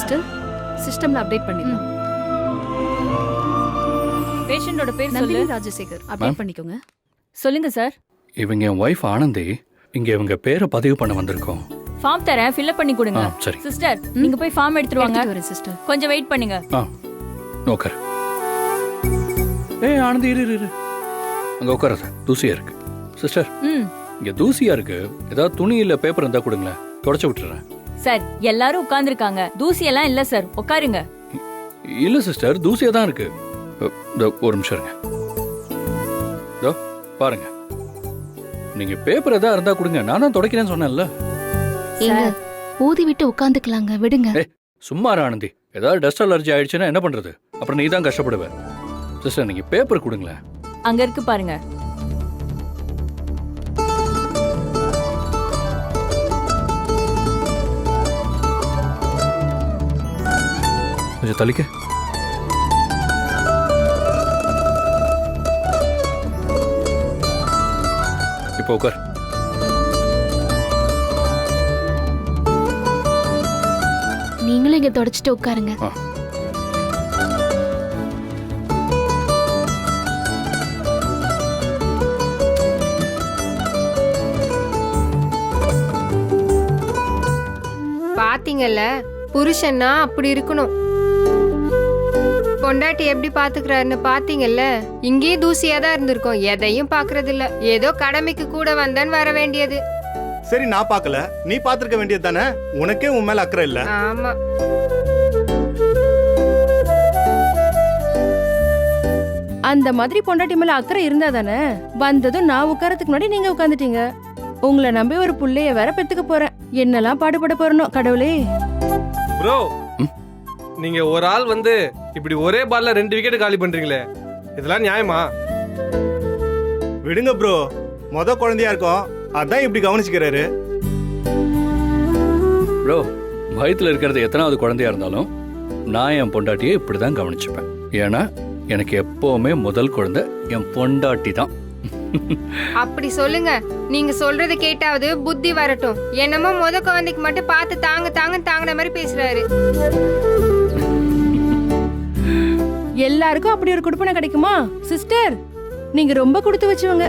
Sister, சிஸ்டம்ல update பண்ணிடலாம். பேஷண்டோட பேர் சொல்லு. நந்தினி ராஜசேகர் அப்டேட் பண்ணிக்கோங்க. சொல்லுங்க சார். இவங்க என் ஒய்ஃப் ஆனந்தி. இங்க இவங்க பேரை பதிவு பண்ண வந்திருக்கோம். ஃபார்ம் தரேன், ஃபில் அப் பண்ணி கொடுங்க. சரி சிஸ்டர், நீங்க போய் ஃபார்ம் எடுத்துட்டு வாங்க. எடுத்துட்டு வரேன் சிஸ்டர். கொஞ்சம் வெயிட் பண்ணுங்க. உட்கார். ஏய் ஆனந்தி, இரு இரு. அங்க உட்காராத, தூசியா இருக்கு. சிஸ்டர், இங்க தூசியா இருக்கு. ஏதாவது துணி இல்ல பேப்பர் இருந்தா கொடுங்களேன், தொடச்சு விட்டுறேன். சார், எல்லாரும் உட்கார்ந்துருக்காங்க. தூசி எல்லாம் இல்ல சார், உட்காருங்க. இல்ல சிஸ்டர், தூசியா தான் இருக்கு. ஒரு நிமிஷம் இருங்க. இதோ பாருங்க, நீங்க பேப்பர் ஏதாவது இருந்தா கொடுங்க, நான் தான் துடைக்கிறேன்னு சொன்னேன்ல. ஊதி விட்டு உட்காந்துக்கலாங்க, விடுங்க. சும்மா ஆனந்தி, ஏதாவது டஸ்ட் அலர்ஜி ஆயிடுச்சுன்னா என்ன பண்றது? அப்புறம் நீ தான் கஷ்டப்படுவ. சிஸ்டர், நீங்க பேப்பர் கொடுங்களேன். அங்க இருக்கு பாருங்க. கொஞ்சம் தள்ளிக்க. இப்போ உட்கார். நீங்களும் இங்க தொடச்சிட்டு உட்காருங்க. பாத்தீங்கல்ல, புருஷன்னா அப்படி இருக்கணும். பொண்டாட்டி எப்படி பாத்துக்கிறாருன்னு பாத்தீங்கல்ல. இங்கே தூசியா தான் இருந்திருக்கோம், எதையும் பாக்குறது இல்ல. ஏதோ கடமைக்கு கூட வந்தேன்னு வர வேண்டியது. சரி, நான் பார்க்கல, நீ பாத்துருக்க வேண்டியது தானே. உனக்கே உன் மேல அக்கறை இல்ல. ஆமா, அந்த மாதிரி பொண்டாட்டி மேல அக்கறை இருந்தா தானே வந்ததும் நான் உட்காரத்துக்கு முன்னாடி நீங்க உட்காந்துட்டீங்க. உங்களை நம்பி ஒரு புள்ளைய வேற பெத்துக்க போறேன். என்னெல்லாம் பாடுபட போறனோ கடவுளே. ப்ரோ, நீங்க ஒரு ஆள் வந்து இப்படி ஒரே பால்ல 2 விக்கெட் காலி பண்றீங்களே, இதெல்லாம் நியாயமா? விடுங்க ப்ரோ, மொத குழந்தையா இருக்கும், அதான் இப்படி கவனிச்சுக்கிறாரு. ப்ரோ, வயித்துல இருக்கிறது எத்தனாவது குழந்தையா இருந்தாலும் நான் என் பொண்டாட்டியை இப்படிதான் கவனிச்சுப்பேன். ஏன்னா எனக்கு எப்பவுமே முதல் குழந்தை என் பொண்டாட்டி தான். அப்படி சொல்லுங்க. நீங்க சொல்றத கேட்டாவது புத்தி வரட்டும். என்னமோ முத குழந்தைக்கு மட்டும் பார்த்து தாங்கின மாதிரி பேசுறாரு. எல்லாருக்கும் அப்படி ஒரு குடுப்பனை கிடைக்குமா? சிஸ்டர், நீங்க ரொம்ப கொடுத்து வச்சவங்க.